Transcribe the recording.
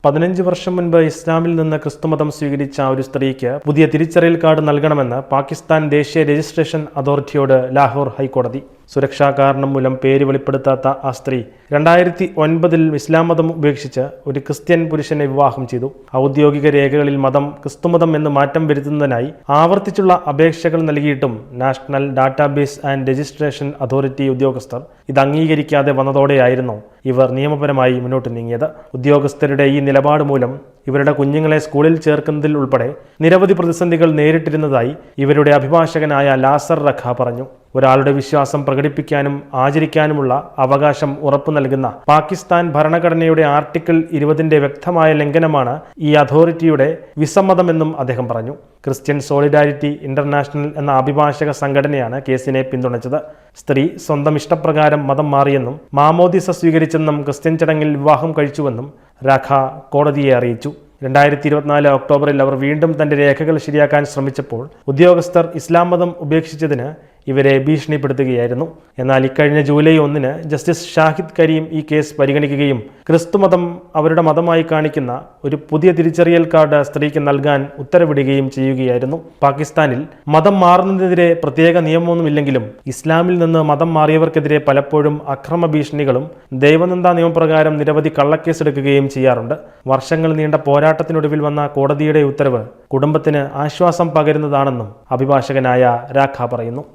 15 വർഷം മുൻപ് ഇസ്ലാമിൽ നിന്ന് ക്രിസ്തുമതം സ്വീകരിച്ച ഒരു സ്ത്രീക്ക് പുതിയ തിരിച്ചറിയൽ കാർഡ് നൽകണമെന്ന് പാകിസ്ഥാൻ ദേശീയ രജിസ്ട്രേഷൻ അതോറിറ്റിയോട് ലാഹോർ ഹൈക്കോടതി. സുരക്ഷാ കാരണം മൂലം പേര് വെളിപ്പെടുത്താത്ത ആ സ്ത്രീ 2009 ഇസ്ലാം മതം ഉപേക്ഷിച്ച് ഒരു ക്രിസ്ത്യൻ പുരുഷനെ വിവാഹം ചെയ്തു. ഔദ്യോഗിക രേഖകളിൽ മതം ക്രിസ്തുമതം എന്ന് മാറ്റം വരുത്തുന്നതിനായി ആവർത്തിച്ചുള്ള അപേക്ഷകൾ നൽകിയിട്ടും national database and registration authority ഉദ്യോഗസ്ഥർ ഇത് അംഗീകരിക്കാതെ വന്നതോടെയായിരുന്നു ഇവർ നിയമപരമായി മുന്നോട്ട് നീങ്ങിയത്. ഉദ്യോഗസ്ഥരുടെ ഈ നിലപാട് മൂലം ഇവരുടെ കുഞ്ഞുങ്ങളെ സ്കൂളിൽ ചേർക്കുന്നതിൽ ഉൾപ്പെടെ നിരവധി പ്രതിസന്ധികൾ നേരിട്ടിരുന്നതായി ഇവരുടെ അഭിഭാഷകനായ ലാസർ റഖ പറഞ്ഞു. ഒരാളുടെ വിശ്വാസം പ്രകടിപ്പിക്കാനും ആചരിക്കാനുമുള്ള അവകാശം ഉറപ്പു നൽകുന്ന പാകിസ്ഥാൻ ഭരണഘടനയുടെ ആർട്ടിക്കിൾ 20 വ്യക്തമായ ലംഘനമാണ് ഈ അതോറിറ്റിയുടെ വിസമ്മതമെന്നും അദ്ദേഹം പറഞ്ഞു. ക്രിസ്ത്യൻ സോളിഡാരിറ്റി ഇന്റർനാഷണൽ എന്ന അഭിഭാഷക സംഘടനയാണ് കേസിനെ പിന്തുണച്ചത്. സ്ത്രീ സ്വന്തം ഇഷ്ടപ്രകാരം മതം മാറിയെന്നും മാമോദിസ സ്വീകരിച്ചെന്നും ക്രിസ്ത്യൻ ചടങ്ങിൽ വിവാഹം കഴിച്ചുവെന്നും രാഖ കോടതിയെ അറിയിച്ചു. 2024 ഒക്ടോബറിൽ അവർ വീണ്ടും തന്റെ രേഖകൾ ശരിയാക്കാൻ ശ്രമിച്ചപ്പോൾ ഉദ്യോഗസ്ഥർ ഇസ്ലാം മതം ഉപേക്ഷിച്ചതിന് ഇവരെ ഭീഷണിപ്പെടുത്തുകയായിരുന്നു. എന്നാൽ ഇക്കഴിഞ്ഞ ജൂലൈ 1 ജസ്റ്റിസ് ഷാഹിദ് കരീം ഈ കേസ് പരിഗണിക്കുകയും ക്രിസ്തുമതം അവരുടെ മതമായി കാണിക്കുന്ന ഒരു പുതിയ തിരിച്ചറിയൽ കാർഡ് സ്ത്രീക്ക് നൽകാൻ ഉത്തരവിടുകയും ചെയ്യുകയായിരുന്നു. പാകിസ്ഥാനിൽ മതം മാറുന്നതിനെതിരെ പ്രത്യേക നിയമമൊന്നുമില്ലെങ്കിലും ഇസ്ലാമിൽ നിന്ന് മതം മാറിയവർക്കെതിരെ പലപ്പോഴും അക്രമ ഭീഷണികളും ദൈവനിന്ദാ നിയമപ്രകാരം നിരവധി കള്ളക്കേസെടുക്കുകയും ചെയ്യാറുണ്ട്. വർഷങ്ങൾ നീണ്ട പോരാട്ടത്തിനൊടുവിൽ വന്ന കോടതിയുടെ ഉത്തരവ് കുടുംബത്തിന് ആശ്വാസം പകരുന്നതാണെന്നും അഭിഭാഷകനായ രാഖ പറയുന്നു.